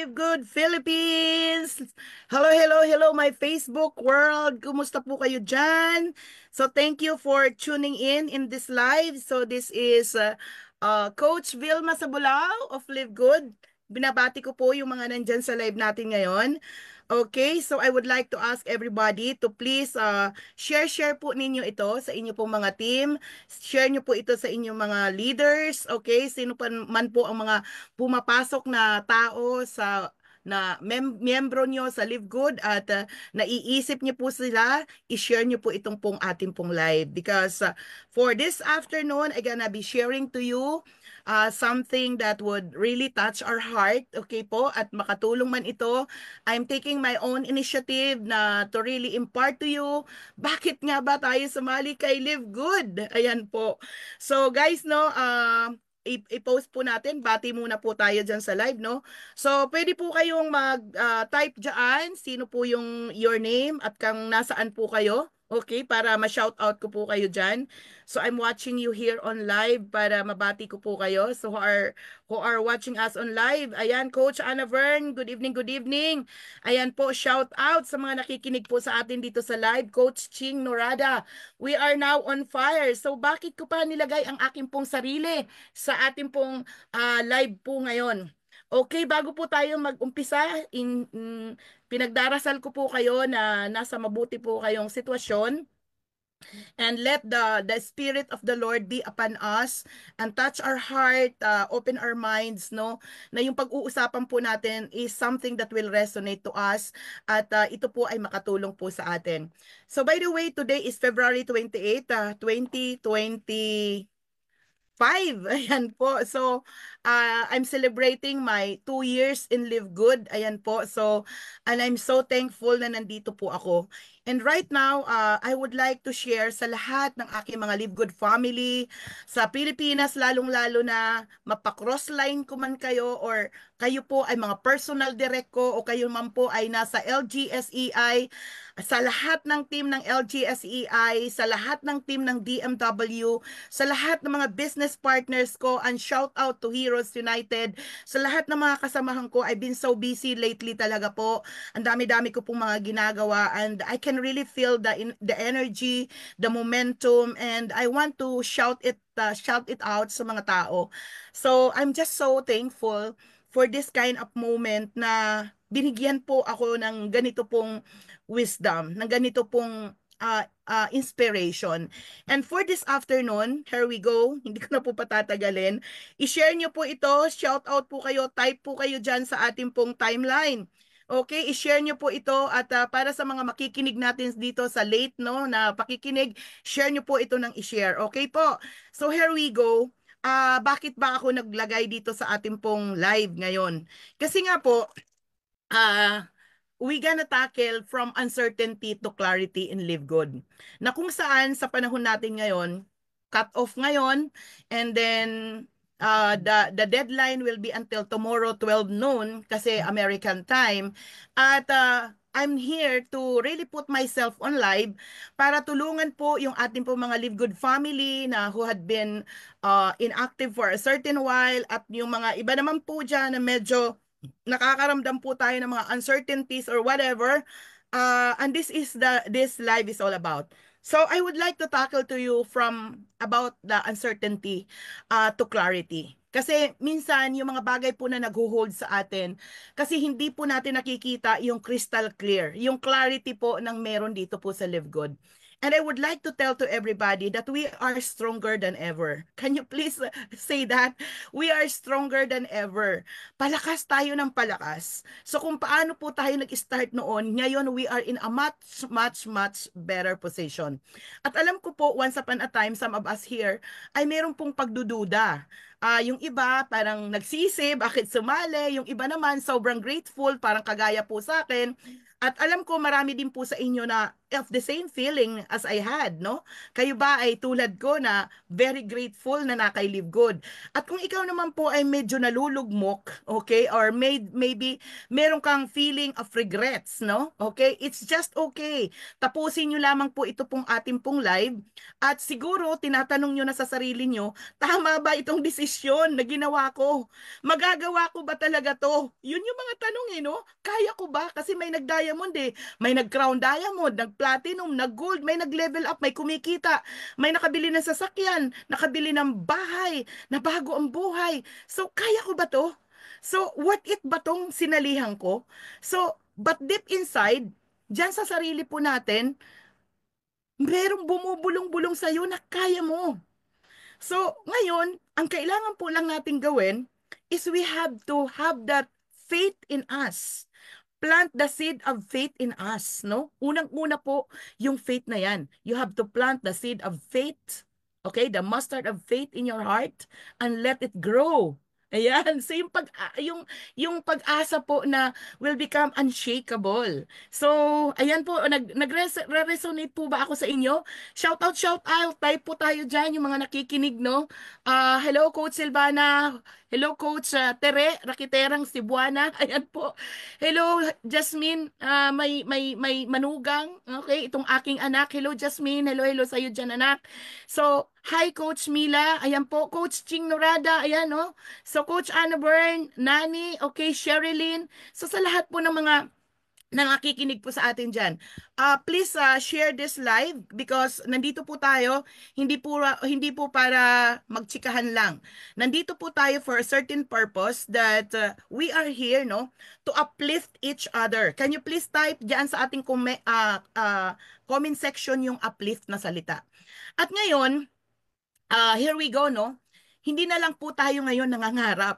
Live Good Philippines! Hello, hello, hello, my Facebook world! Kumusta po kayo dyan? So, thank you for tuning in this live. So, this is Coach Vilma Sabulao of Live Good. Binabati ko po yung mga nandyan sa live natin ngayon. Okay, so I would like to ask everybody to please share po ninyo ito sa inyo pong mga team. Share nyo po ito sa inyong mga leaders. Okay, sino pa man po ang mga pumapasok na tao sa miyembro nyo sa Live Good at naiisip nyo po sila, i-share nyo po itong pong ating pong live. Because for this afternoon, I'm gonna be sharing to you something that would really touch our heart, okay po, at makatulong man ito. I'm taking my own initiative na to really impart to you, bakit nga ba tayo sumali kay Live Good? Ayan po. So guys, no, i-post po natin, bati muna po tayo dyan sa live, no? So, pwede po kayong mag-type dyan, sino po yung your name at kang nasaan po kayo. Okay, para ma-shout out ko po kayo dyan. So, I'm watching you here on live para mabati ko po kayo. So, who are watching us on live. Ayan, Coach Anna Vern, good evening, good evening. Ayan po, shout out sa mga nakikinig po sa atin dito sa live. Coach Ching Norada, we are now on fire. So, bakit ko pa nilagay ang aking pong sarili sa ating pong live po ngayon? Okay, bago po tayo mag-umpisa, pinagdarasal ko po kayo na nasa mabuti po kayong sitwasyon. And let the Spirit of the Lord be upon us and touch our heart, open our minds, no? Na yung pag-uusapan po natin is something that will resonate to us at ito po ay makatulong po sa atin. So by the way, today is February 28, 2020. Ayan po. So, I'm celebrating my 2 years in Live Good. Ayan po. So, and I'm so thankful na nandito po ako. And right now, I would like to share sa lahat ng aking mga Live Good family sa Pilipinas, lalong-lalo na mapa-crossline ko man kayo or kayo po ay mga personal direct ko o kayo man po ay nasa LGSEI, sa lahat ng team ng LGSEI, sa lahat ng team ng DMW, sa lahat ng mga business partners ko, and shout out to Heroes United, sa lahat ng mga kasamahan ko. I've been so busy lately talaga po. Ang dami-dami ko pong mga ginagawa and I can really feel the energy, the momentum, and I want to shout it out sa mga tao. So I'm just so thankful for this kind of moment na binigyan po ako ng ganito pong wisdom, ng ganito pong inspiration. And for this afternoon, here we go, hindi ko na po patatagalin, i-share nyo po ito, shout out po kayo, type po kayo dyan sa ating pong timeline. Okay, i-share nyo po ito at para sa mga makikinig natin dito sa late, no, na pakikinig, share nyo po ito ng i-share. Okay po, so here we go. Bakit ba ako naglagay dito sa ating pong live ngayon? Kasi nga po, we gonna tackle from uncertainty to clarity in Live Good. Na kung saan sa panahon natin ngayon, cut off ngayon, and then the deadline will be until tomorrow 12 noon kasi American time. At I'm here to really put myself on live para tulungan po yung ating po mga Live Good family na who had been inactive for a certain while at yung mga iba naman po dyan na medyo nakakaramdam po tayo ng mga uncertainties or whatever. And this live is all about. So I would like to tackle to you from about the uncertainty to clarity. Kasi minsan yung mga bagay po na nag-hold sa atin, kasi hindi po natin nakikita yung crystal clear, yung clarity po ng meron dito po sa Live Good. And I would like to tell to everybody that we are stronger than ever. Can you please say that? We are stronger than ever. Palakas tayo ng palakas. So kung paano po tayo nag-start noon, ngayon we are in a much, much, much better position. At alam ko po, once upon a time, some of us here, ay meron pong pagdududa. Yung iba parang nagsisi, bakit sumali? Yung iba naman sobrang grateful, parang kagaya po sa akin. At alam ko marami din po sa inyo na of the same feeling as I had, no? Kayo ba ay tulad ko na very grateful na naka-Live Good? At kung ikaw naman po ay medyo nalulugmok, okay? Or maybe meron kang feeling of regrets, no? Okay? It's just okay. Tapusin nyo lamang po ito pong ating pong live at siguro tinatanong nyo na sa sarili nyo, tama ba itong desisyon na ginawa ko. Magagawa ko ba talaga to? Yun yung mga tanong eh, no? Kaya ko ba? Kasi may nag-diamond eh. May nag-crown diamond, nag-platinum, nag-gold, may nag-level up, may kumikita, may nakabili ng sasakyan, nakabili ng bahay, na bago ang buhay. So, kaya ko ba to? So, worth it ba tong sinalihan ko? So, but deep inside, dyan sa sarili po natin, merong bumubulong-bulong sa'yo na kaya mo. So, ngayon, ang kailangan po lang natin gawin is we have to have that faith in us. Plant the seed of faith in us, no? Unang-una po, yung faith na yan. You have to plant the seed of faith, okay? The mustard of faith in your heart and let it grow. Ayan, so yung pag-asa po na will become unshakable. So, ayan po, nag-resonate po ba ako sa inyo? Shout out, type po tayo diyan yung mga nakikinig, no? Hello Coach Silvana, hello Coach Tere Rakiterang Cebuana. Ayan po. Hello Jasmine, may manugang. Okay, itong aking anak. Hello Jasmine, hello sa iyo diyan anak. So, hi Coach Mila. Ayan po, Coach Ching Norada. Ayan, no? So, Coach Anna Byrne, Nani, okay, Sherilyn. So, sa lahat po ng mga nakikinig po sa atin dyan. Please share this live because nandito po tayo, hindi po para magtsikahan lang. Nandito po tayo for a certain purpose that we are here, no, to uplift each other. Can you please type dyan sa ating comment section yung uplift na salita. At ngayon, here we go, no? Hindi na lang po tayo ngayon nangangarap.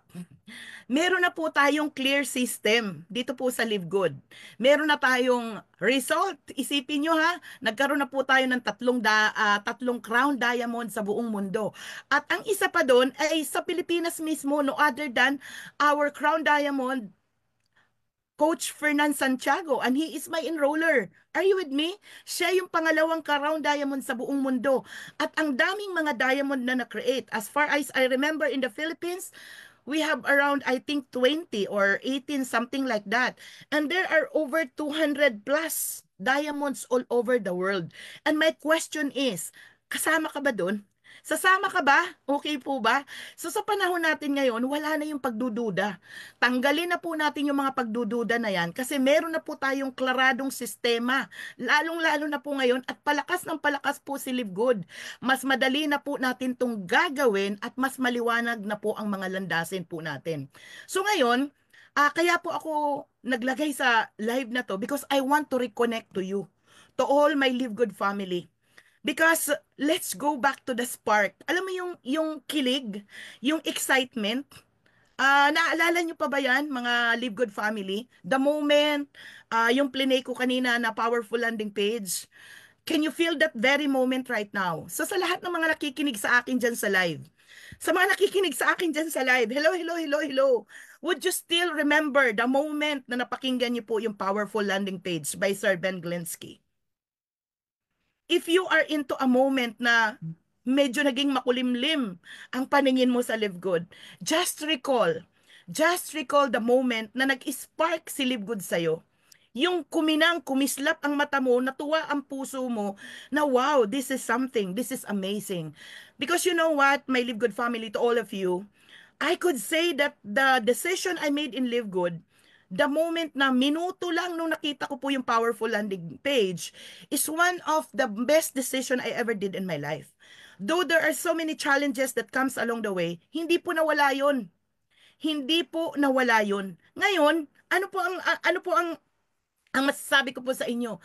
Meron na po tayong clear system dito po sa Live Good. Meron na tayong result. Isipin nyo ha, nagkaroon na po tayo ng tatlong crown diamond sa buong mundo. At ang isa pa doon ay sa Pilipinas mismo, no other than our crown diamond Coach Fernan Santiago, and he is my enroller. Are you with me? Siya yung pangalawang ka-round diamond sa buong mundo. At ang daming mga diamond na na-create. As far as I remember in the Philippines, we have around, I think, 20 or 18, something like that. And there are over 200 plus diamonds all over the world. And my question is, kasama ka ba doon? Sasama ka ba? Okay po ba? So sa panahon natin ngayon, wala na yung pagdududa. Tanggalin na po natin yung mga pagdududa na yan kasi meron na po tayong klaradong sistema. Lalong-lalo na po ngayon at palakas ng palakas po si Live Good. Mas madali na po natin tong gagawin at mas maliwanag na po ang mga landasin po natin. So ngayon, kaya po ako naglagay sa live na to because I want to reconnect to you, to all my Live Good family. Because let's go back to the spark. Alam mo yung kilig, yung excitement. Naalala nyo pa ba yan, mga Live Good family? The moment, yung plinay ko kanina na powerful landing page. Can you feel that very moment right now? So sa lahat ng mga nakikinig sa akin dyan sa live, sa mga nakikinig sa akin dyan sa live, hello. Would you still remember the moment na napakinggan niyo po yung powerful landing page by Sir Ben Glinsky? If you are into a moment na medyo naging makulimlim ang paningin mo sa Live Good, just recall the moment na nag-spark si Live Good sa'yo. Yung kumislap ang mata mo, natuwa ang puso mo, na wow, this is something, this is amazing. Because you know what, my Live Good family, to all of you, I could say that the decision I made in Live Good, the moment na minuto lang nung nakita ko po yung powerful landing page, is one of the best decision I ever did in my life. Though there are so many challenges that comes along the way, hindi po nawala yon. Hindi po nawala yon. Ngayon, ano po ang masasabi ko po sa inyo?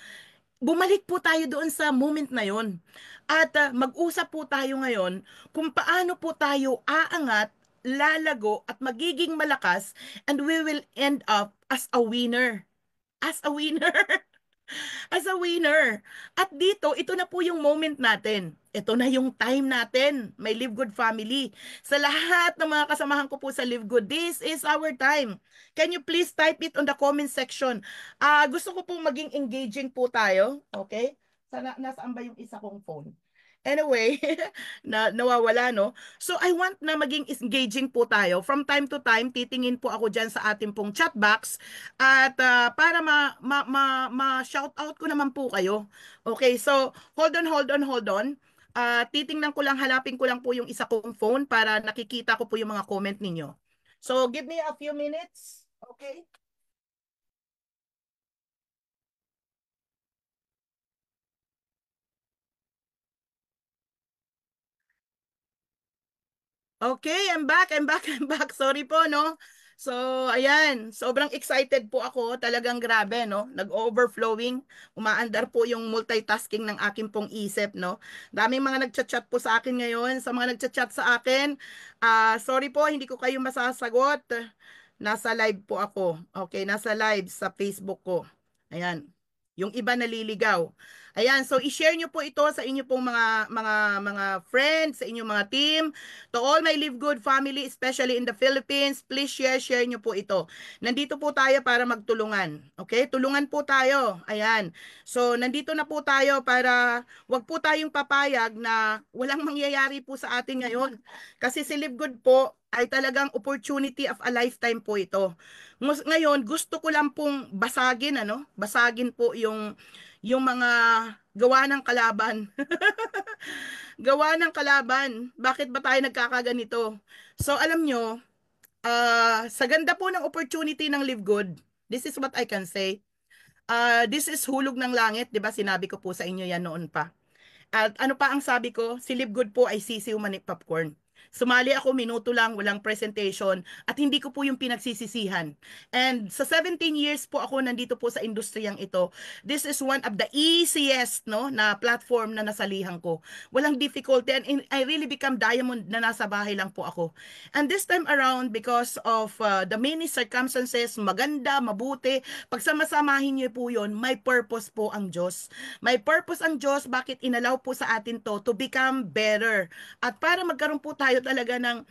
Bumalik po tayo doon sa moment na yon. At mag-usap po tayo ngayon kung paano po tayo aangat, lalago at magiging malakas, and we will end up as a winner. As a winner. As a winner. At dito, ito na po yung moment natin. Ito na yung time natin, my Live Good family. Sa lahat ng mga kasamahan ko po sa Live Good, this is our time. Can you please type it on the comment section? Gusto ko po maging engaging po tayo. Okay? Nasaan ba yung isa kong phone? Anyway, nawawala, no? So, I want na maging engaging po tayo. From time to time, titingin po ako dyan sa ating pong chat box at para ma-shout out ko naman po kayo. Okay, so, hold on. Titingnan ko lang, hanapin ko lang po yung isa kong phone para nakikita ko po yung mga comment ninyo. So, give me a few minutes. Okay? Okay, I'm back, I'm back, I'm back. Sorry po, no? So, ayan, sobrang excited po ako. Talagang grabe, no? Nag-overflowing. Umaandar po yung multitasking ng aking pong isip, no? Daming mga nagchat-chat po sa akin ngayon. Sa mga nagchat-chat sa akin, sorry po, hindi ko kayo masasagot. Nasa live po ako. Okay, nasa live sa Facebook ko. Ayan. Yung iba naliligaw. Ayan, so i-share nyo po ito sa inyo pong mga friends, sa inyong mga team. To all my Live Good family, especially in the Philippines, please share nyo po ito. Nandito po tayo para magtulungan. Okay? Tulungan po tayo. Ayan. So, nandito na po tayo para wag po tayong papayag na walang mangyayari po sa atin ngayon. Kasi si Live Good po ay talagang opportunity of a lifetime po ito. Ngayon, gusto ko lang pong basagin, ano? Basagin po yung mga gawa ng kalaban. Gawa ng kalaban. Bakit ba tayo nagkakaganito? So, alam nyo, sa ganda po ng opportunity ng Live Good, this is what I can say. This is hulog ng langit, 'di ba? Sinabi ko po sa inyo yan noon pa. At ano pa ang sabi ko? Si Live Good po ay sisiw manik popcorn. Sumali ako, minuto lang, walang presentation, at hindi ko po yung pinagsisisihan. And sa 17 years po ako nandito po sa industriyang ito, this is one of the easiest no, na platform na nasalihan ko. Walang difficulty, and I really become diamond na nasa bahay lang po ako. And this time around, because of the many circumstances, maganda, mabuti, pagsamasamahin niyo po yun, may purpose po ang Diyos. May purpose ang Diyos, bakit inalaw po sa atin to become better. At para magkaroon po tayo talaga ng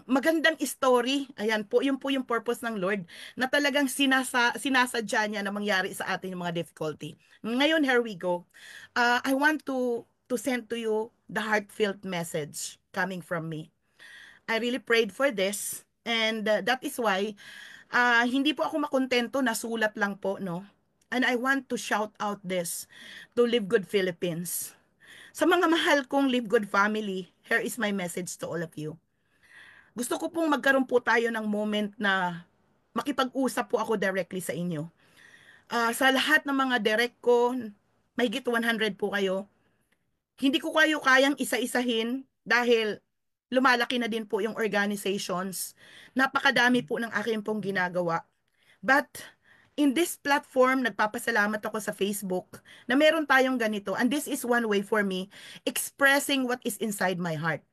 magandang story, ayan po, yun po yung purpose ng Lord, na talagang sinasadya niya na mangyari sa atin yung mga difficulty. Ngayon, here we go. I want to send to you the heartfelt message coming from me. I really prayed for this, and that is why hindi po ako makontento na sulat lang po, no? And I want to shout out this to Live Good Philippines. Sa mga mahal kong Live Good family, here is my message to all of you. Gusto ko pong magkaroon po tayo ng moment na makipag-usap po ako directly sa inyo. Sa lahat ng mga direct ko, mahigit 100 po kayo. Hindi ko kayo kayang isa-isahin dahil lumalaki na din po yung organizations. Napakadami po ng akin pong ginagawa. But in this platform, nagpapasalamat ako sa Facebook na meron tayong ganito. And this is one way for me expressing what is inside my heart.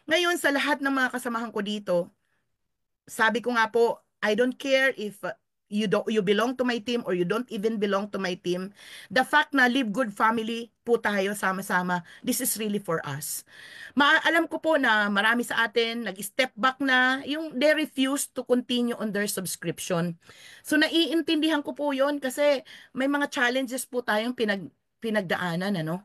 Ngayon, sa lahat ng mga kasamahan ko dito, sabi ko nga po, I don't care if you belong to my team or you don't even belong to my team. The fact na Live Good family po tayo sama-sama, this is really for us. Alam ko po na marami sa atin nag-step back na yung they refuse to continue on their subscription. So naiintindihan ko po 'yon kasi may mga challenges po tayong pinagdaanan, ano.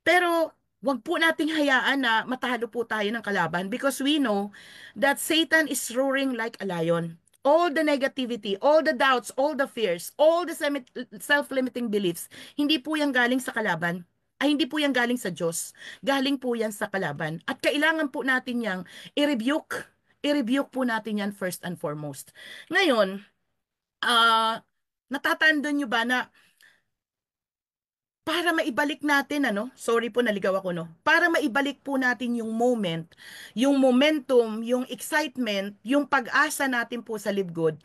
Pero wag po nating hayaan na matalo po tayo ng kalaban because we know that Satan is roaring like a lion. All the negativity, all the doubts, all the fears, all the self-limiting beliefs, hindi po yan galing sa kalaban. Ay, hindi po yan galing sa Diyos. Galing po yan sa kalaban. At kailangan po natin yang i-rebuke. I-rebuke po natin yan first and foremost. Ngayon, natatandaan nyo ba na para maibalik natin, ano, sorry po naligaw ako, no, para maibalik po natin yung moment, yung momentum, yung excitement, yung pag-asa natin po sa Live Good,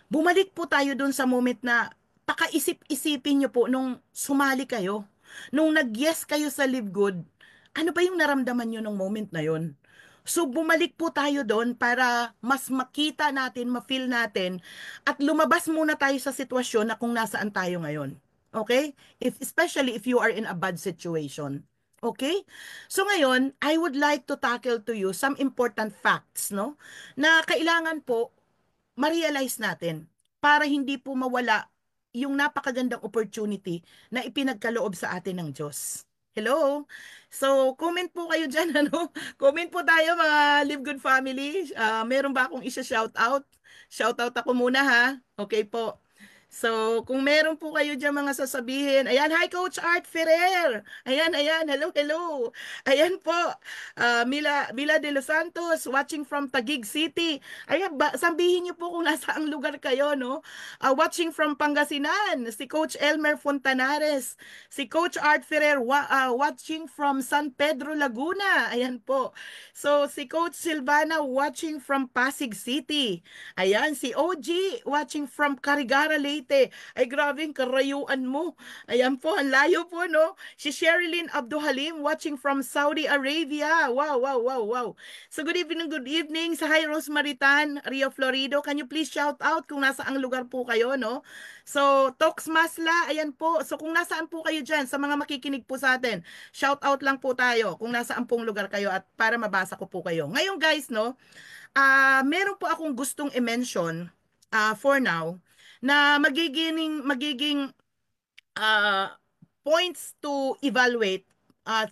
bumalik po tayo dun sa moment na pakaisip-isipin nyo po nung sumali kayo, nung nag-yes kayo sa Live Good, ano ba yung naramdaman nyo nung moment na yon? So bumalik po tayo doon para mas makita natin, ma-feel natin at lumabas muna tayo sa sitwasyon na kung nasaan tayo ngayon. Okay? Especially if you are in a bad situation. Okay? So ngayon, I would like to tackle to you some important facts, no? Na kailangan po ma-realize natin para hindi po mawala yung napakagandang opportunity na ipinagkaloob sa atin ng Diyos. Hello? So, comment po kayo dyan, ano? Comment po tayo mga Live Good family. Meron ba akong isa-shout out? Shout out ako muna ha. Okay po. So, kung meron po kayo dyan mga sasabihin, ayan, hi Coach Art Ferrer. Ayan, ayan, hello, hello. Ayan po, Mila de los Santos, watching from Taguig City. Ayan, sabihin niyo po kung nasaang lugar kayo, no? Watching from Pangasinan, si Coach Elmer Fontanares. Si Coach Art Ferrer, watching from San Pedro, Laguna. Ayan po. So, si Coach Silvana, watching from Pasig City. Ayan, si OG, watching from Carigara, Leyte. Ay, grabe, yung karayuan mo. Ayan po, ang layo po, no? Si Sherilyn Abduhalim, watching from Saudi Arabia. Wow, wow, wow, wow. So, good evening sa Hi Rosemary Tan, Rio Florido. Can you please shout out kung nasa ang lugar po kayo, no? So, Tox Masla, ayan po. So, kung nasaan po kayo dyan, sa mga makikinig po sa atin, shout out lang po tayo kung nasaan pong lugar kayo at para mabasa ko po kayo. Ngayon, guys, no? Meron po akong gustong i-mention for now na magiging uh, points to evaluate,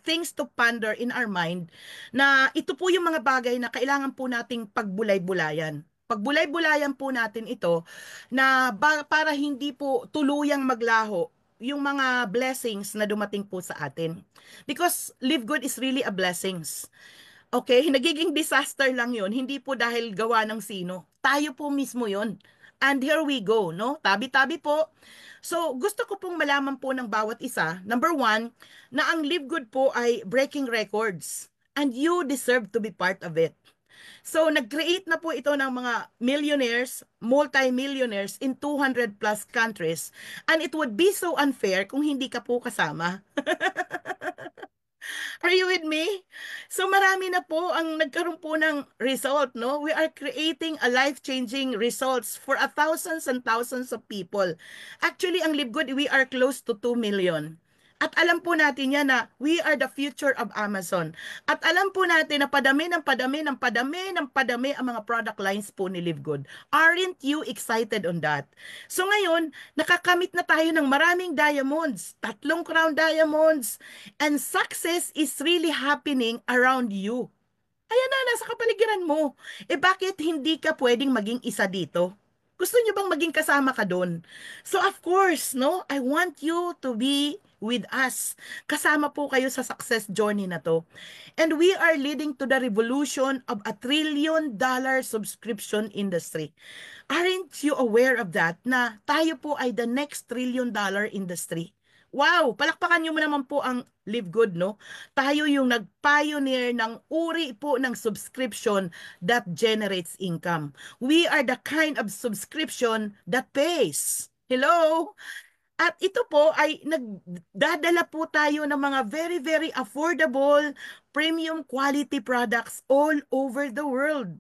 things to ponder in our mind, na ito po yung mga bagay na kailangan po nating pagbulay-bulayan. Pagbulay-bulayan po natin ito na para hindi po tuluyang maglaho yung mga blessings na dumating po sa atin. Because live good is really a blessings. Okay, nagiging disaster lang yun, hindi po dahil gawa ng sino. Tayo po mismo yun. And here we go, no? Tabi-tabi po. So, gusto ko pong malaman po ng bawat isa, number one, na ang Live Good po ay breaking records. And you deserve to be part of it. So, nag-create na po ito ng mga millionaires, multi-millionaires in 200 plus countries. And it would be so unfair kung hindi ka po kasama. Are you with me? So marami na po ang nagkaroon po ng result, no? We are creating a life-changing results for thousands and thousands of people. Actually, ang Live Good, we are close to 2 million. At alam po natin yan na we are the future of Amazon. At alam po natin na padami ng padami ng padami ng padami ang mga product lines po ni Live Good. Aren't you excited on that? So ngayon, nakakamit na tayo ng maraming diamonds, 3 crown diamonds, and success is really happening around you. Ayan na, nasa kapaligiran mo. Eh bakit hindi ka pwedeng maging isa dito? Gusto niyo bang maging kasama ka doon? So of course, no, I want you to be with us. Kasama po kayo sa success journey na to. And we are leading to the revolution of $1 trillion subscription industry. Aren't you aware of that na tayo po ay the next $1 trillion industry? Wow, palakpakan niyo mo naman po ang Live Good, no? Tayo yung nag-pioneer ng uri po ng subscription that generates income. We are the kind of subscription that pays. Hello? At ito po ay nagdadala po tayo ng mga very, very affordable, premium quality products all over the world.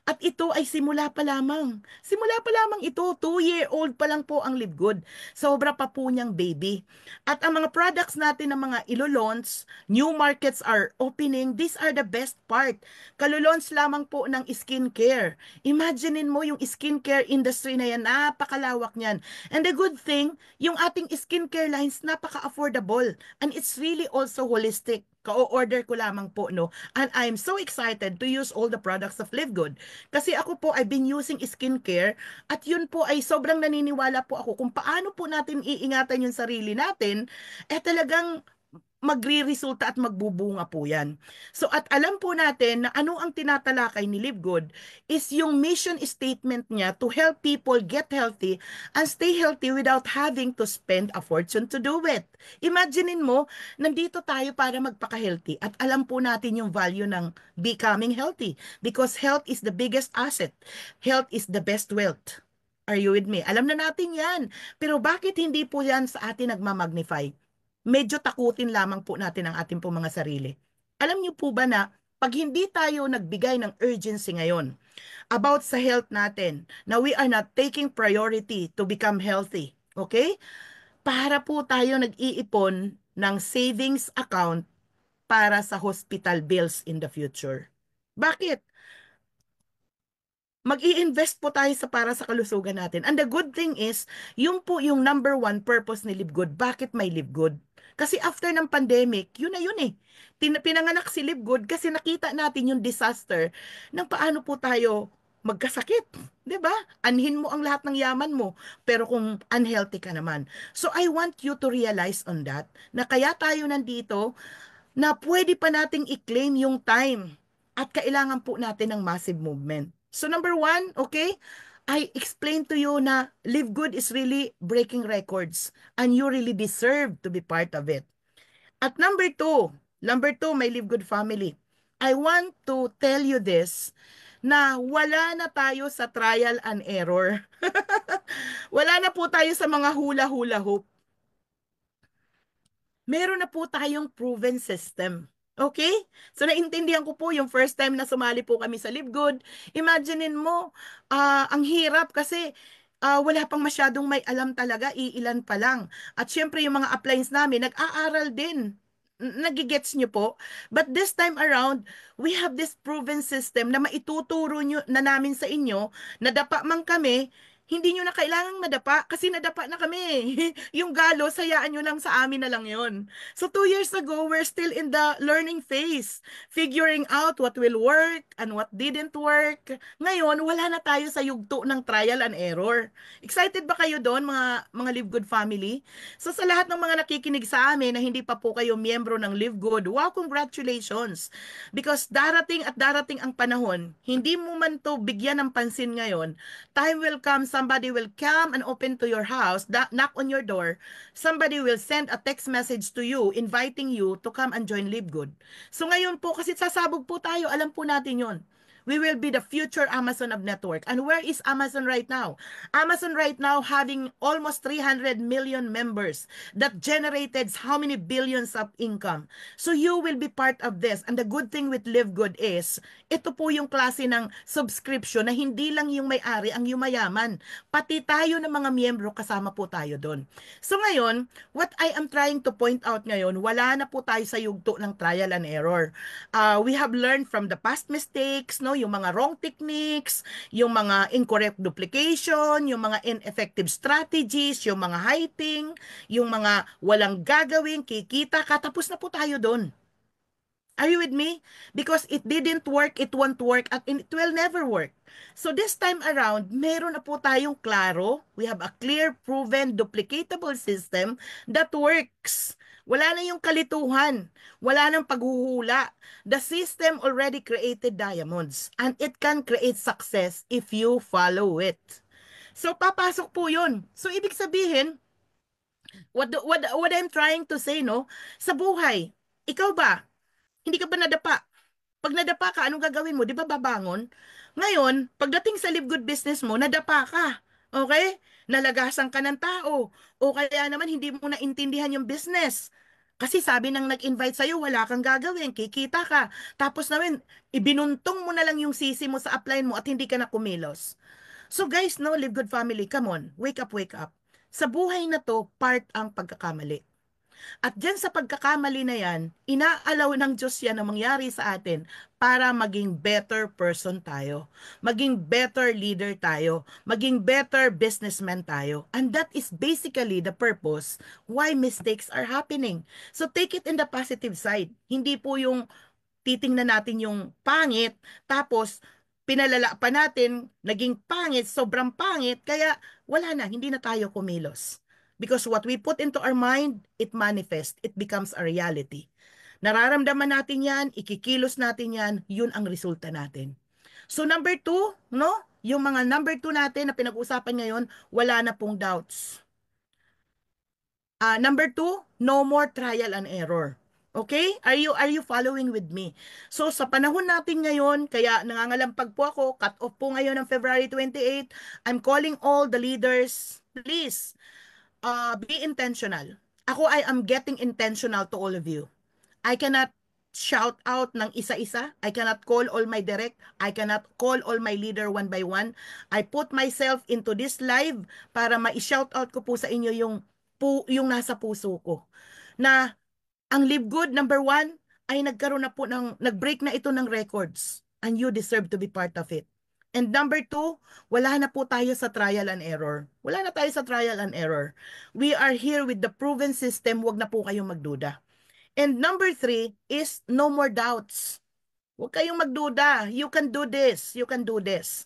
At ito ay simula pa lamang. Simula pa lamang ito, 2-year-old pa lang po ang Live Good. Sobra pa po niyang baby. At ang mga products natin ng mga ilo-launch, new markets are opening. These are the best part. Kalulaunch lamang po ng skincare. Imaginein mo yung skincare industry na yan, napakalawak niyan. And the good thing, yung ating skincare lines napaka-affordable and it's really also holistic. Ka-order ko lamang po, no? And I'm so excited to use all the products of Live Good. Kasi ako po, I've been using skincare at yun po ay sobrang naniniwala po ako kung paano po natin iingatan yung sarili natin, talagang magre-resulta at magbubunga po yan. So at alam po natin na ano ang tinatalakay ni Live Good is yung mission statement niya to help people get healthy and stay healthy without having to spend a fortune to do it. Imaginein mo, nandito tayo para magpaka-healthy at alam po natin yung value ng becoming healthy because health is the biggest asset. Health is the best wealth. Are you with me? Alam na natin yan. Pero bakit hindi po yan sa atin nagmamagnify? Medyo takutin lamang po natin ang ating po mga sarili. Alam niyo po ba na pag hindi tayo nagbigay ng urgency ngayon about sa health natin, na we are not taking priority to become healthy, okay? Para po tayo nag-iipon ng savings account para sa hospital bills in the future. Bakit? Mag-i-invest po tayo para sa kalusugan natin. And the good thing is, yung po yung number one purpose ni Live Good. Bakit may Live Good? Kasi after ng pandemic, yun na yun eh. Pinanganak si Live Good kasi nakita natin yung disaster ng paano po tayo magkasakit. 'Di ba? Anhin mo ang lahat ng yaman mo, pero kung unhealthy ka naman. So I want you to realize on that, na kaya tayo nandito, na pwede pa nating i-claim yung time at kailangan po natin ng massive movement. So number one, okay, I explained to you na Live Good is really breaking records and you really deserve to be part of it. At number two, my Live Good family, I want to tell you this, na wala na tayo sa trial and error. Wala na po tayo sa mga hula-hula hoop. Meron na po tayong proven system. Okay? So naintindihan ko po yung first time na sumali po kami sa Live Good. Imaginein mo, ang hirap kasi wala pang masyadong may alam talaga, iilan pa lang. At syempre yung mga appliance namin, nag-aaral din. Nagigets nyo po? But this time around, we have this proven system na maituturo nyo, na namin sa inyo, nadapa man kami, hindi nyo na kailangang madapa kasi nadapa na kami. Yung galos, hayaan nyo lang sa amin na lang yon. So 2 years ago, we're still in the learning phase, figuring out what will work and what didn't work. Ngayon, wala na tayo sa yugto ng trial and error. Excited ba kayo doon, mga Live Good family? So sa lahat ng mga nakikinig sa amin na hindi pa po kayo miyembro ng Live Good, wow, congratulations! Because darating at darating ang panahon, hindi mo man to bigyan ng pansin ngayon, time will come, somebody will come and open to your house, knock on your door, somebody will send a text message to you inviting you to come and join Live Good. So ngayon po, kasi sasabog po tayo, alam po natin yon. We will be the future Amazon of network. And where is Amazon right now? Amazon right now having almost 300 million members that generated how many billions of income. So you will be part of this. And the good thing with Live Good is, ito po yung klase ng subscription na hindi lang yung may-ari ang yumayaman. Pati tayo ng mga miyembro kasama po tayo doon. So ngayon, what I am trying to point out ngayon, wala na po tayo sa yugto ng trial and error. We have learned from the past mistakes, no, yung mga wrong techniques, yung mga incorrect duplication, yung mga ineffective strategies, yung mga hyping, yung mga walang gagawin, kikita ka, tapos na po tayo doon. Are you with me? Because it didn't work, it won't work, at it will never work. So this time around, meron na po tayong klaro. We have a clear, proven, duplicatable system that works. Wala na yung kalituhan. Wala nang paghuhula. The system already created diamonds. And it can create success if you follow it. So papasok po yun. So ibig sabihin, what I'm trying to say, no? Sa buhay, ikaw ba? Hindi ka ba nadapa? Pag nadapa ka, anong gagawin mo? Di ba babangon? Ngayon, pagdating sa Live Good business mo, nadapa ka. Okay? Nalagasan ka ng tao. O kaya naman, hindi mo naintindihan yung business. Kasi sabi ng nag-invite sa'yo, wala kang gagawin, kikita ka. Tapos naman, ibinuntong mo na lang yung sisi mo sa upline mo at hindi ka na kumilos. So guys, no, Live Good family, come on, wake up, wake up. Sa buhay na to, part ang pagkakamali. At dyan sa pagkakamali na yan, inaalaw ng Diyos yan na mangyari sa atin para maging better person tayo, maging better leader tayo, maging better businessman tayo. And that is basically the purpose why mistakes are happening. So take it in the positive side. Hindi po yung titingnan natin yung pangit, tapos pinalala pa natin, naging pangit, sobrang pangit, kaya wala na, hindi na tayo kumilos. Because what we put into our mind, it manifests, it becomes a reality. Nararamdaman natin yan, ikikilos natin yan, yun ang resulta natin. So number 2, no? Yung mga number 2 natin na pinag-usapan ngayon, wala na pong doubts. Number 2, no more trial and error. Okay? Are you following with me? So sa panahon natin ngayon, kaya nangangalampag po ako, cut off po ngayon ng February 28, I'm calling all the leaders, please, be intentional. I am getting intentional to all of you. I cannot shout out ng isa-isa. I cannot call all my direct. I cannot call all my leader one by one. I put myself into this live para ma-shout out ko po sa inyo yung nasa puso ko. Na ang Live Good, number 1, ay nagkaroon na po nag-break na ito ng records. And you deserve to be part of it. And number 2, wala na po tayo sa trial and error. Wala na tayo sa trial and error. We are here with the proven system. Huwag na po kayong magduda. And number 3 is no more doubts. Huwag kayong magduda. You can do this. You can do this.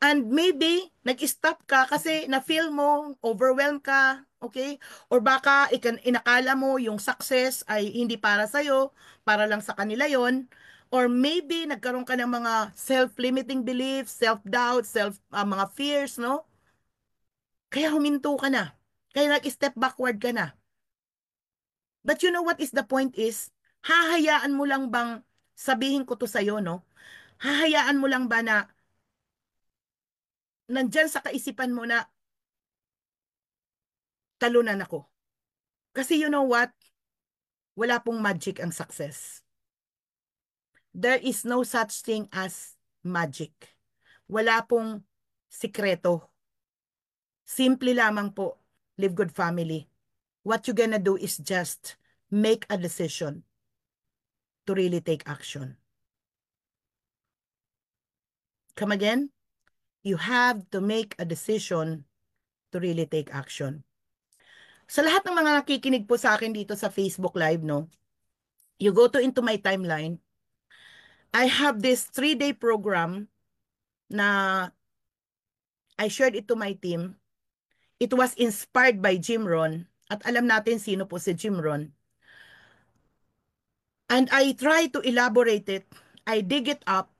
And maybe, nag-stop ka kasi na-feel mo, overwhelmed ka, okay? Or baka inakala mo yung success ay hindi para sa'yo, para lang sa kanila yon. Or maybe, nagkaroon ka ng mga self-limiting beliefs, self-doubt, mga fears, no? Kaya huminto ka na. Kaya nag-step backward ka na. But you know what is the point is, hahayaan mo lang bang sabihin ko to sa'yo, no? Hahayaan mo lang ba na nandyan sa kaisipan mo na talunan ako? Kasi you know what? Wala pong magic ang success. There is no such thing as magic. Wala pong sikreto. Simple lamang po, live good family. What you gonna do is just make a decision to really take action. Come again? You have to make a decision to really take action. Sa lahat ng mga nakikinig po sa akin dito sa Facebook Live, no? You go into my timeline. I have this 3-day program na I shared it to my team. It was inspired by Jim Rohn. At alam natin sino po si Jim Rohn. And I try to elaborate it. I dig it up.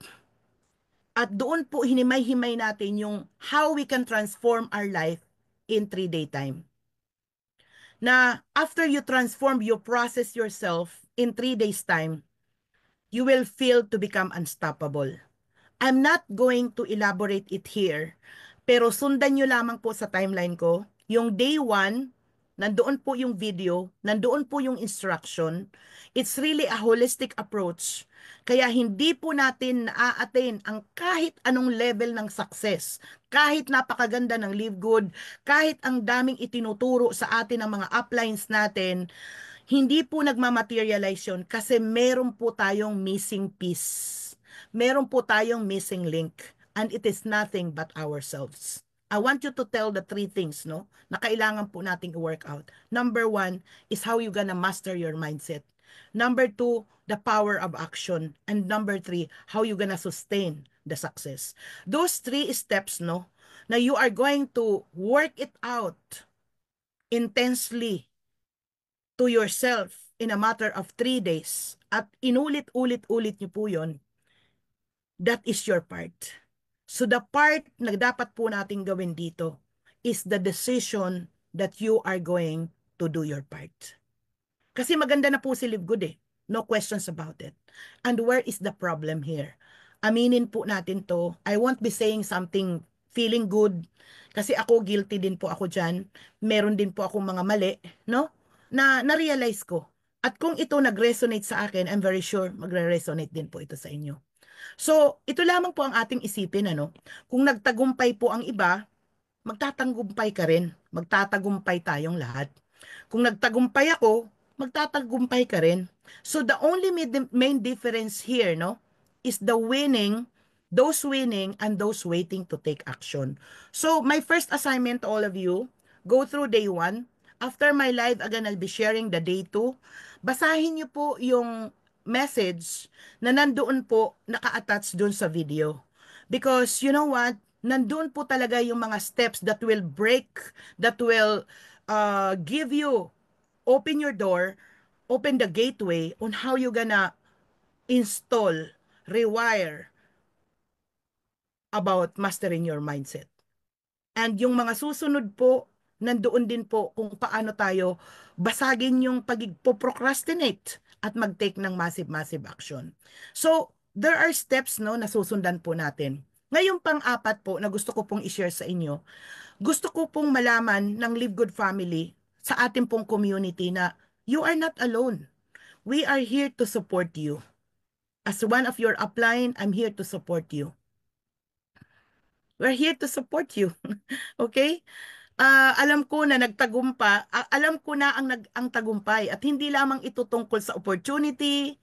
At doon po hinimay-himay natin yung how we can transform our life in 3-day time. Na after you transform, you process yourself in 3 days time, you will feel to become unstoppable. I'm not going to elaborate it here, pero sundan nyo lamang po sa timeline ko. Yung day 1, nandoon po yung video, nandoon po yung instruction. It's really a holistic approach. Kaya hindi po natin na-attain ang kahit anong level ng success. Kahit napakaganda ng Live Good, kahit ang daming itinuturo sa atin ng mga uplines natin, hindi po nagmamaterialize yun kasi meron po tayong missing piece. Meron po tayong missing link and it is nothing but ourselves. I want you to tell the 3 things, no, na kailangan po nating i-work out. Number 1 is how you gonna master your mindset. Number 2, the power of action. And number 3, how you gonna sustain the success. Those 3 steps, no, na you are going to work it out intensely to yourself in a matter of 3 days at inulit-ulit-ulit niyo po yun, that is your part. So the part na dapat po nating gawin dito is the decision that you are going to do your part. Kasi maganda na po si Live Good eh. No questions about it. And where is the problem here? Aminin po natin to. I won't be saying something feeling good. Kasi ako, guilty din po ako dyan. Meron din po akong mga mali, no? Na na-realize ko. At kung ito nag-resonate sa akin, I'm very sure magre-resonate din po ito sa inyo. So, ito lamang po ang ating isipin, ano? Kung nagtagumpay po ang iba, magtatagumpay ka rin. Magtatagumpay tayong lahat. Kung nagtagumpay ako, magtatagumpay ka rin. So, the only main difference here, no, is the winning, those winning, and those waiting to take action. So, my first assignment to all of you, go through day 1. After my live, again, I'll be sharing the day 2. Basahin niyo po yung message na nandoon po naka-attach doon sa video. Because you know what? Nandoon po talaga yung mga steps that will break, that will give you, open your door, open the gateway on how you gonna install, rewire about mastering your mindset. And yung mga susunod po, nandoon din po kung paano tayo basagin yung pag-procrastinate at mag-take ng massive action. So, there are steps, no, na susundan po natin. Ngayong pang-apat po na gusto ko pong i-share sa inyo, gusto ko pong malaman ng Live Good Family sa ating pong community na you are not alone. We are here to support you. As one of your upline, I'm here to support you. We're here to support you. Okay? Alam ko na alam ko na ang tagumpay at hindi lamang ito tungkol sa opportunity,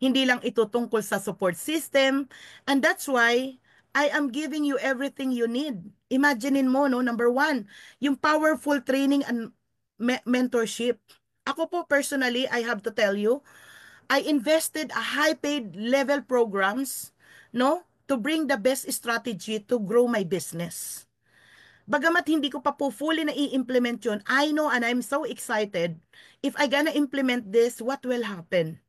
hindi lang ito tungkol sa support system, and that's why I am giving you everything you need. Imaginein mo, no, number 1, yung powerful training and mentorship. Ako po personally, I have to tell you, I invested a high-paid level programs, no, to bring the best strategy to grow my business. Bagamat hindi ko pa po fully na i-implement yun, I know and I'm so excited. If I gonna implement this, what will happen?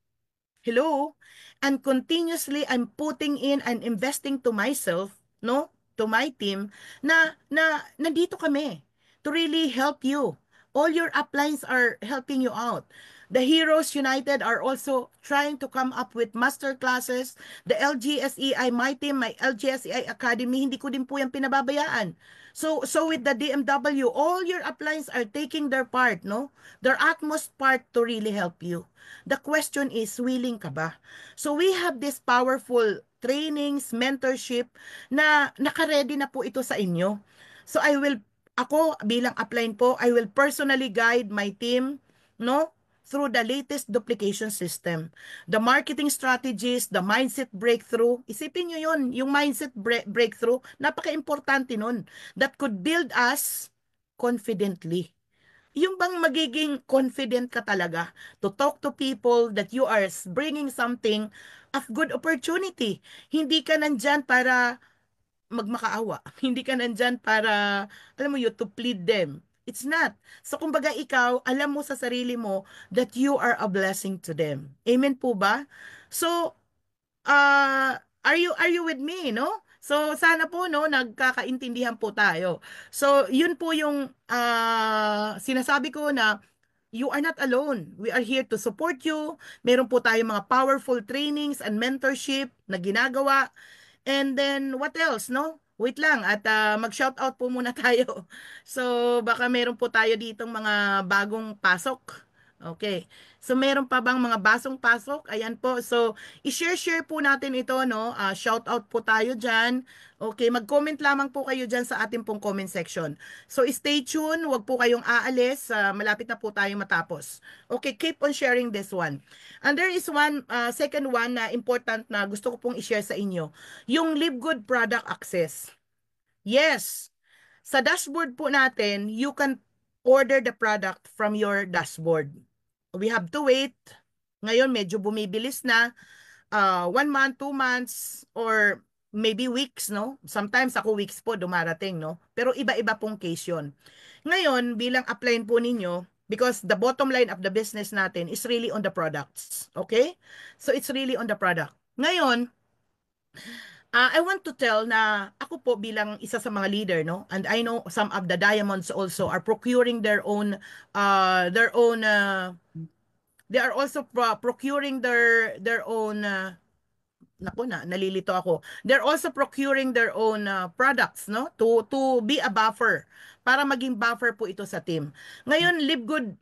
Hello? And continuously, I'm putting in and investing to myself, no? To my team, na nandito kami to really help you. All your uplines are helping you out. The Heroes United are also trying to come up with master classes. The LGSEI, my team, my LGSEI Academy, hindi ko din po yan pinababayaan. So with the DMW, all your uplines are taking their part, no? Their utmost part to really help you. The question is, willing ka ba? So we have this powerful trainings, mentorship na naka-ready na po ito sa inyo. So ako bilang upline po, I will personally guide my team, no? Through the latest duplication system. The marketing strategies, the mindset breakthrough. Isipin nyo yun, yung mindset breakthrough, napaka-importante nun. That could build us confidently. Yung bang magiging confident ka talaga to talk to people that you are bringing something of good opportunity. Hindi ka nandyan para magmakaawa. Hindi ka nandyan para, alam mo yun, to plead them. It's not. So, kumbaga ikaw, alam mo sa sarili mo that you are a blessing to them. Amen po ba? So, are you with me, no? So sana po no nagkakaintindihan po tayo. So yun po yung sinasabi ko na you are not alone. We are here to support you. Meron po tayong mga powerful trainings and mentorship na ginagawa. And then what else, no? Wait lang at mag-shoutout po muna tayo. So baka meron po tayo ditong mga bagong pasok. Okay. So meron pa bang mga basong pasok? Ayan po. So i-share po natin ito, no? Shout out po tayo diyan. Okay, mag-comment lamang po kayo diyan sa ating pong comment section. So stay tuned, wag po kayong aalis. Malapit na po tayong matapos. Okay, keep on sharing this one. And there is one second one na important na gusto ko pong i-share sa inyo. Yung Live Good Product Access. Yes. Sa dashboard po natin, you can order the product from your dashboard. We have to wait. Ngayon, medyo bumibilis na. 1 month, 2 months, or maybe weeks, no? Sometimes ako weeks po dumarating, no? Pero iba-iba pong case yun. Ngayon, bilang upline po ninyo, because the bottom line of the business natin is really on the products. Okay? So, it's really on the product. Ngayon, I want to tell na ako po bilang isa sa mga leader, no? And I know some of the diamonds also are procuring their own they are also procuring their own naku na nalilito ako. They're also procuring their own products, no? To be a buffer para maging buffer po ito sa team. Ngayon, Live Good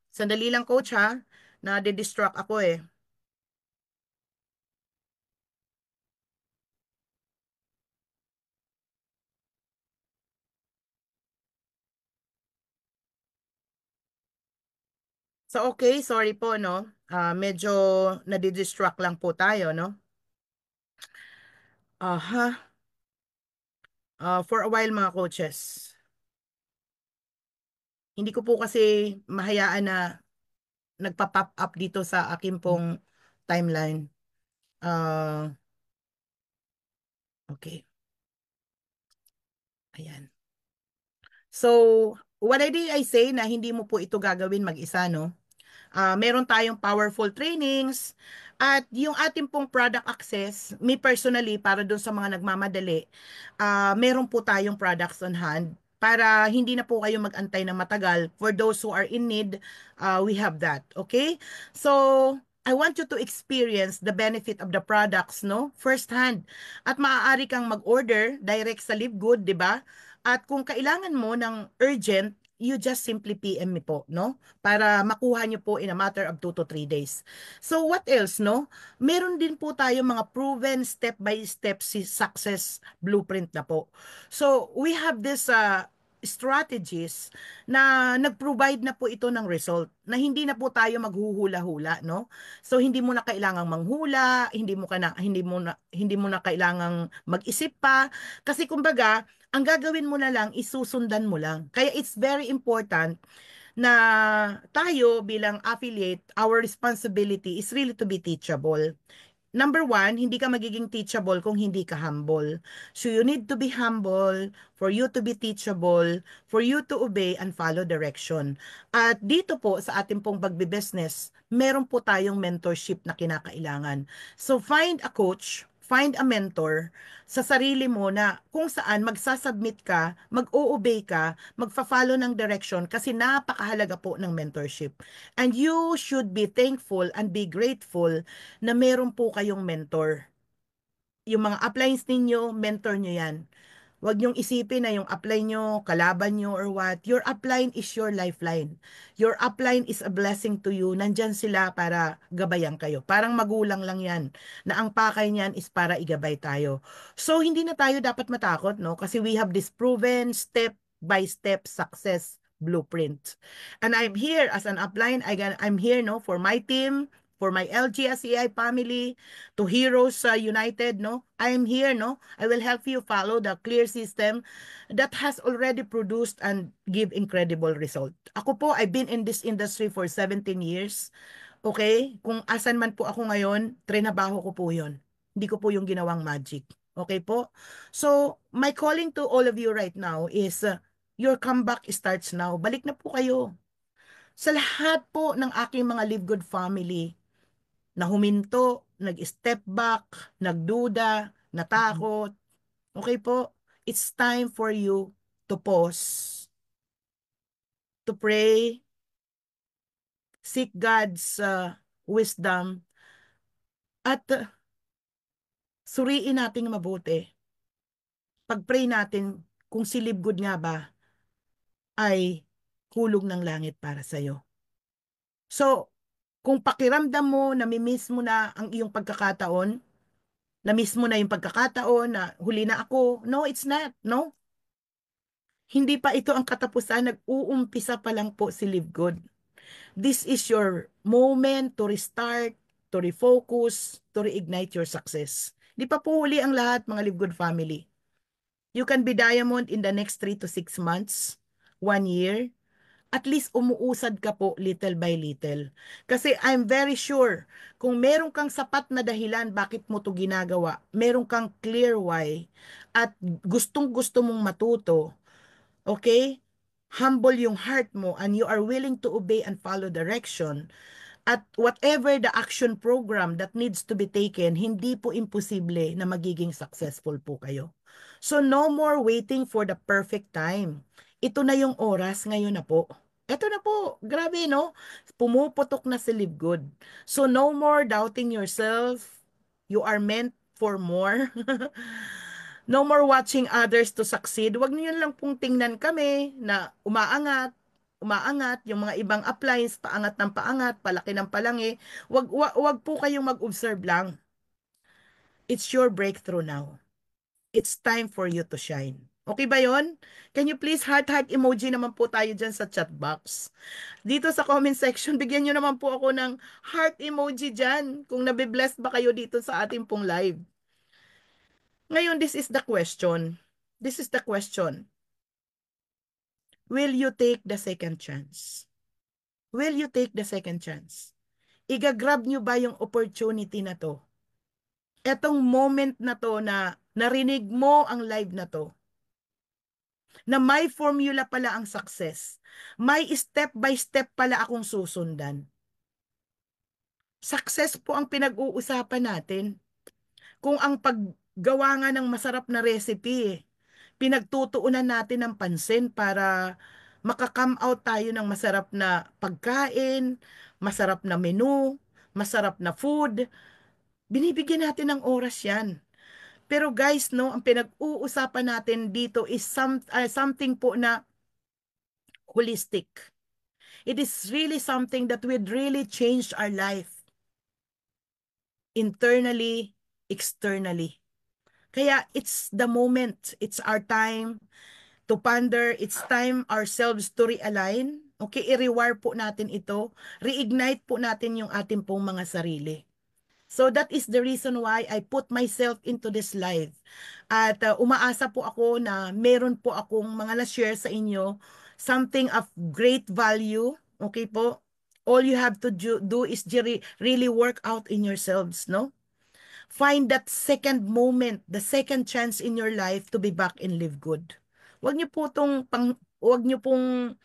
sandali lang coach ha. Na-distract ako eh. So okay, sorry po no. Medyo nadidistract lang po tayo no. Aha. For a while mga coaches. Hindi ko po kasi mahayaan na nagpa-pop up dito sa akin pong timeline. Okay. Ayan. So, what did I say na hindi mo po ito gagawin mag-isa no? Meron tayong powerful trainings at yung ating pong product access, me personally, para doon sa mga nagmamadali, meron po tayong products on hand para hindi na po kayo mag-antay ng matagal. For those who are in need, we have that. Okay? So, I want you to experience the benefit of the products, no? First hand. At maaari kang mag-order direct sa Live Good, di ba? At kung kailangan mo ng urgent, you just simply PM me po, no? Para makuha nyo po in a matter of 2 to 3 days. So what else, no? Meron din po tayo mga proven step-by-step success blueprint na po. So we have this strategies na nag-provide na po ito ng result na hindi na po tayo maghuhula-hula no so hindi mo na kailangang manghula hindi mo na kailangang mag-isip pa kasi kumbaga ang gagawin mo na lang isusundan mo lang kaya it's very important na tayo bilang affiliate, our responsibility is really to be teachable. Number one, hindi ka magiging teachable kung hindi ka humble. So you need to be humble for you to be teachable, for you to obey and follow direction. At dito po sa ating pong pagbibusiness, meron po tayong mentorship na kinakailangan. So find a coach, find a mentor sa sarili mo na kung saan magsasubmit ka, mag-o-obey ka, magfa-follow ng direction kasi napakahalaga po ng mentorship. And you should be thankful and be grateful na meron po kayong mentor. Yung mga uplines ninyo, mentor nyo yan. Huwag niyong isipin na yung upline nyo, kalaban nyo or what. Your upline is your lifeline. Your upline is a blessing to you. Nandyan sila para gabayan kayo. Parang magulang lang yan. Na ang pakay niyan is para igabay tayo. So, hindi na tayo dapat matakot, no? Kasi we have this proven step-by-step success blueprint. And I'm here as an upline. I'm here, no, for my team, for my LGSEI family, to Heroes United, no? I am here, no? I will help you follow the clear system that has already produced and give incredible result. Ako po, I've been in this industry for 17 years. Okay? Kung asan man po ako ngayon, trinabaho ko po yun. Hindi ko po yung ginawang magic. Okay po? So, my calling to all of you right now is your comeback starts now. Balik na po kayo. Sa lahat po ng aking mga Live Good family, na huminto, nag-step back, nagduda, natakot. Okay po? It's time for you to pause, to pray, seek God's wisdom, at suriin natin mabuti. Pag-pray natin kung si Live Good nga ba ay hulog ng langit para sa'yo. So, kung pakiramdam mo, namimiss mo na ang iyong pagkakataon, na-miss mo na yung pagkakataon na huli na ako. No, it's not. No? Hindi pa ito ang katapusan. Nag-uumpisa pa lang po si Live Good. This is your moment to restart, to refocus, to reignite your success. Di pa po huli ang lahat, mga Live Good family. You can be diamond in the next 3 to 6 months, 1 year. At least umuusad ka po little by little. Kasi I'm very sure, kung meron kang sapat na dahilan bakit mo to ginagawa, meron kang clear why, at gustong-gusto mong matuto, okay? Humble yung heart mo and you are willing to obey and follow direction. At whatever the action program that needs to be taken, hindi po imposible na magiging successful po kayo. So no more waiting for the perfect time. Ito na yung oras, ngayon na po. Ito na po, grabe no? Pumuputok na si Live Good. So no more doubting yourself. You are meant for more. No more watching others to succeed. Huwag niyo lang pong tingnan kami na umaangat, yung mga ibang appliance, paangat ng paangat, palaki ng palangi. Wag po kayong mag-observe lang. It's your breakthrough now. It's time for you to shine. Okay ba yon? Can you please heart emoji naman po tayo dyan sa chat box. Dito sa comment section, bigyan nyo naman po ako ng heart emoji dyan kung nabibless ba kayo dito sa ating pong live. Ngayon, this is the question. This is the question. Will you take the second chance? Will you take the second chance? Igagrab nyo ba yung opportunity na to? Etong moment na to na narinig mo ang live na to, na may formula pala ang success. May step by step pala akong susundan. Success po ang pinag-uusapan natin. Kung ang paggawa nga ng masarap na recipe, pinagtutuunan natin ng pansin para makakam out tayo ng masarap na pagkain, masarap na menu, masarap na food, binibigyan natin ng oras yan. Pero guys, no, ang pinag-uusapan natin dito is something po na holistic. It is really something that would really change our life. Internally, externally. Kaya it's the moment, it's our time to ponder, it's time ourselves to realign. Okay, i-rewire po natin ito. Reignite po natin yung ating pong mga sarili. So that is the reason why I put myself into this live. At umaasa po ako na meron po akong mga na-share sa inyo something of great value, okay po, all you have to do is really work out in yourselves, no? Find that second moment, the second chance in your life to be back and live good. Huwag niyo pong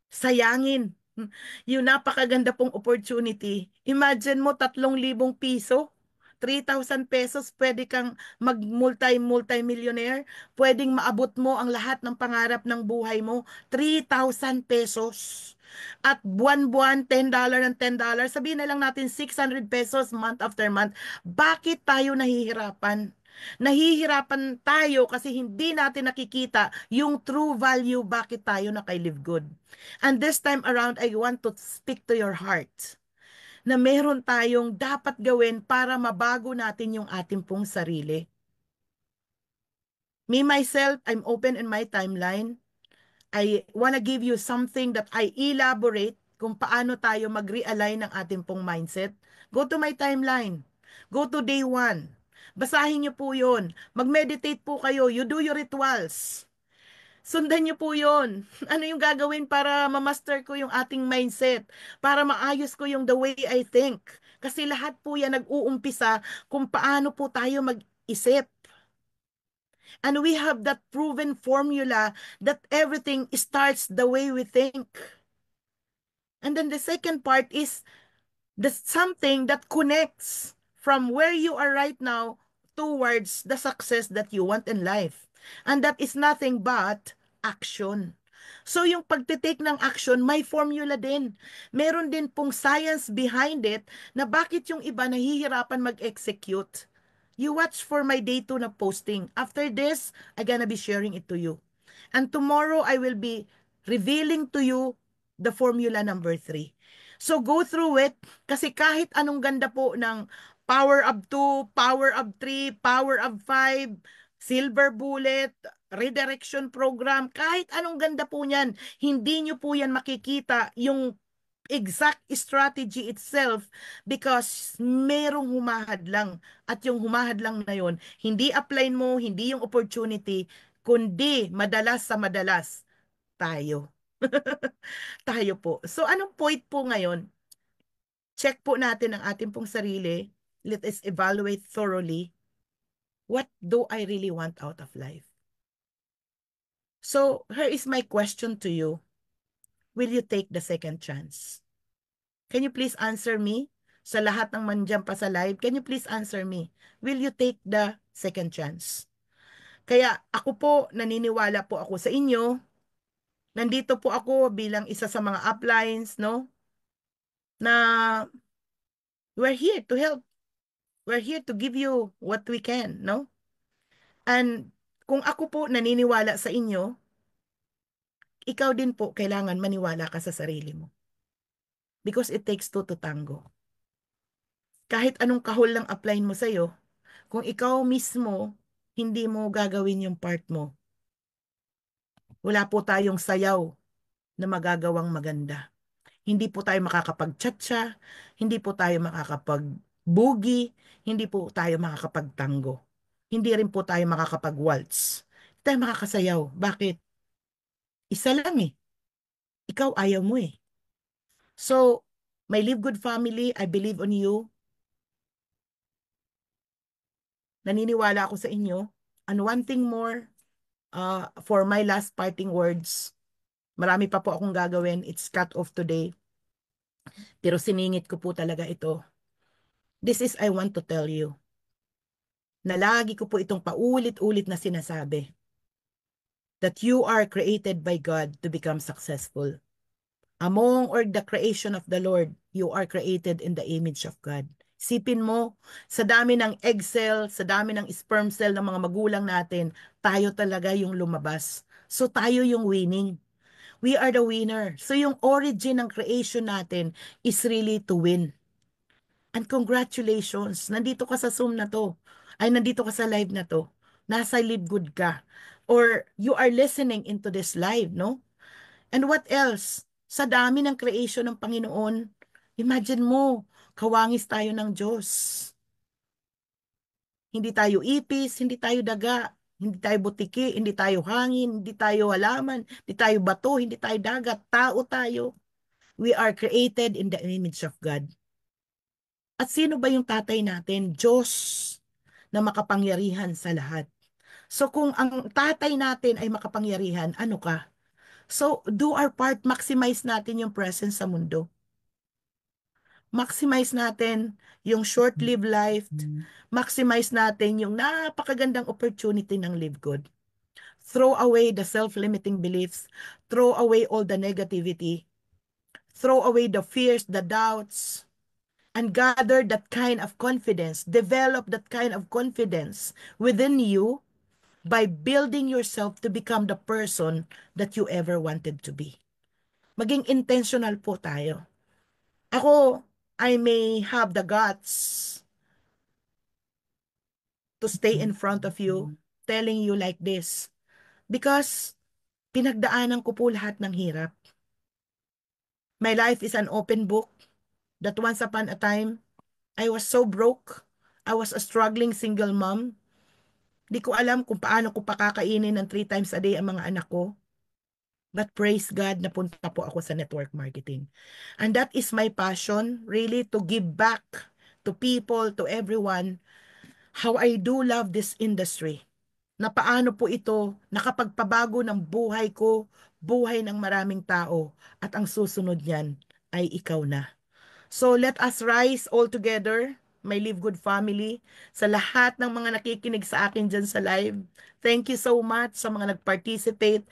sayangin yung napakaganda pong opportunity. Imagine mo 3,000 piso, 3,000 pesos, pwede kang mag-multi-millionaire. Pwedeng maabot mo ang lahat ng pangarap ng buhay mo. 3,000 pesos. At buwan-buwan, $10 and $10. Sabihin na lang natin 600 pesos month after month. Bakit tayo nahihirapan? Nahihirapan tayo kasi hindi natin nakikita yung true value bakit tayo nakay-live good. And this time around, I want to speak to your heart na meron tayong dapat gawin para mabago natin yung ating pong sarili. Me, myself, I'm open in my timeline. I wanna give you something that I elaborate kung paano tayo mag-realign ng ating pong mindset. Go to my timeline. Go to day 1. Basahin niyo po yun. Mag-meditate po kayo. You do your rituals. Sundan niyo po yun. Ano yung gagawin para ma-master ko yung ating mindset? Para maayos ko yung the way I think. Kasi lahat po yan nag-uumpisa kung paano po tayo mag-isip. And we have that proven formula that everything starts the way we think. And then the second part is something that connects from where you are right now towards the success that you want in life. And that is nothing but action. So yung pagtitake ng action, may formula din. Meron din pong science behind it na bakit yung iba nahihirapan mag-execute. You watch for my day 2 na posting. After this, I'm gonna be sharing it to you. And tomorrow, I will be revealing to you the formula number 3. So go through it kasi kahit anong ganda po ng power of 2, power of 3, power of 5, silver bullet, redirection program, kahit anong ganda po niyan, hindi nyo po yan makikita yung exact strategy itself because merong humahadlang at yung humahadlang na yon hindi apply mo, hindi yung opportunity, kundi madalas sa madalas tayo. Tayo po. So anong point po ngayon? Check po natin ang ating pong sarili. Let us evaluate thoroughly. What do I really want out of life? So here is my question to you. Will you take the second chance? Can you please answer me? Sa lahat ng mandyan pa sa live, can you please answer me? Will you take the second chance? Kaya ako po, naniniwala po ako sa inyo. Nandito po ako bilang isa sa mga uplines, no? Na we're here to help. We're here to give you what we can, no? And kung ako po naniniwala sa inyo, ikaw din po kailangan maniwala ka sa sarili mo. Because it takes two to tango. Kahit anong kahol lang apply mo sa'yo, kung ikaw mismo, hindi mo gagawin yung part mo, wala po tayong sayaw na magagawang maganda. Hindi po tayo makakapag-tsa-tsa, hindi po tayo makakapag-boogie, hindi po tayo makakapag-tango. Hindi rin po tayo makakapag-waltz. Hindi tayo makakasayaw. Bakit? Isa lang eh. Ikaw ayaw mo eh. So, my Live Good family, I believe on you. Naniniwala ako sa inyo. And one thing more, for my last parting words, marami pa po akong gagawin. It's cut off today. Pero siningit ko po talaga ito. This is I want to tell you. Na lagi ko po itong paulit-ulit na sinasabi. That you are created by God to become successful. Among or the creation of the Lord, you are created in the image of God. Sipin mo, sa dami ng egg cell, sa dami ng sperm cell ng mga magulang natin, tayo talaga yung lumabas. So tayo yung winning. We are the winner. So yung origin ng creation natin is really to win. And congratulations, nandito ka sa Zoom na to. Ay, nandito ka sa live na to. Nasa Live Good ka. Or you are listening into this live, no? And what else? Sa dami ng creation ng Panginoon, imagine mo, kawangis tayo ng Diyos. Hindi tayo ipis, hindi tayo daga, Hindi tayo butiki, hindi tayo hangin, hindi tayo halaman, hindi tayo bato, hindi tayo dagat. Tao tayo. We are created in the image of God. At sino ba yung tatay natin? Diyos na makapangyarihan sa lahat. So kung ang tatay natin ay makapangyarihan, ano ka? So do our part, maximize natin yung presence sa mundo. Maximize natin yung short-lived life. Maximize natin yung napakagandang opportunity ng live good. Throw away the self-limiting beliefs. Throw away all the negativity. Throw away the fears, the doubts, and gather that kind of confidence. Develop that kind of confidence within you by building yourself to become the person that you ever wanted to be. Maging intentional po tayo. Ako, I may have the guts to stay in front of you, telling you like this. Because pinagdaanan ko po lahat ng hirap. My life is an open book that once upon a time, I was so broke. I was a struggling single mom. Di ko alam kung paano ko pakakainin ng 3 times a day ang mga anak ko. But praise God, napunta po ako sa network marketing. And that is my passion, really, to give back to people, to everyone, how I do love this industry. Na paano po ito nakapagpabago ng buhay ko, buhay ng maraming tao, at ang susunod niyan ay ikaw na. So let us rise all together, my Live Good family, sa lahat ng mga nakikinig sa akin dyan sa live. Thank you so much sa mga nag-participate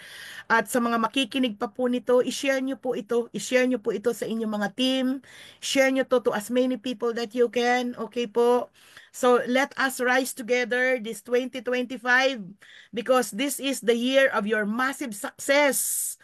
at sa mga makikinig pa po nito. I-share nyo po ito. I-share nyo po ito sa inyong mga team. Share nyo to as many people that you can. Okay po? So let us rise together this 2025 because this is the year of your massive success.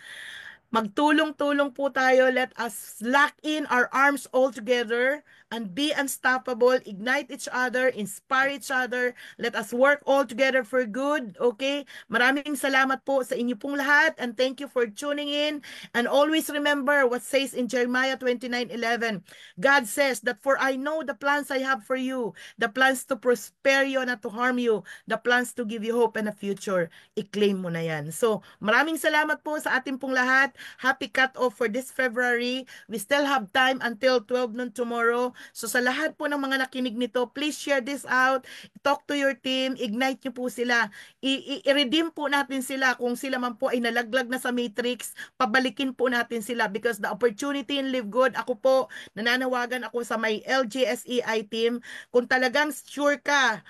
Magtulong-tulong po tayo. Let us lock in our arms all together and be unstoppable. Ignite each other, inspire each other. Let us work all together for good. Okay? Maraming salamat po sa inyo pong lahat and thank you for tuning in. And always remember what says in Jeremiah 29:11. God says that for I know the plans I have for you, the plans to prosper you and not to harm you, the plans to give you hope and a future. I-claim mo na yan. So, maraming salamat po sa ating pong lahat. Happy cut-off for this February. We still have time until 12 noon tomorrow. So sa lahat po ng mga nakinig nito, please share this out. Talk to your team. Ignite nyo po sila. I-redeem po natin sila. Kung sila man po ay nalaglag na sa matrix, pabalikin po natin sila because the opportunity in Live Good, ako po, nananawagan ako sa may LGSEI team. Kung talagang sure ka,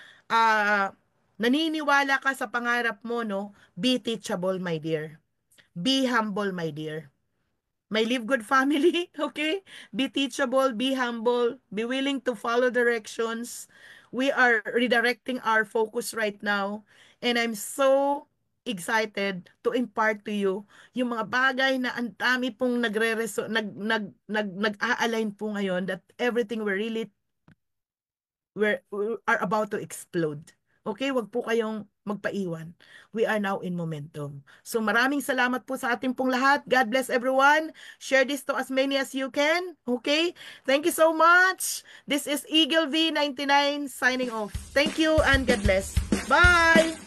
naniniwala ka sa pangarap mo, no? Be teachable, my dear. Be humble, my dear. My Live Good family, okay? Be teachable, be humble, be willing to follow directions. We are redirecting our focus right now. And I'm so excited to impart to you yung mga bagay na ang dami pong nag-a-align po ngayon that everything we are about to explode. Okay, wag po kayong magpaiwan. We are now in momentum. So maraming salamat po sa ating pong lahat. God bless everyone. Share this to as many as you can. Okay? Thank you so much. This is Eagle V99 signing off. Thank you and God bless. Bye!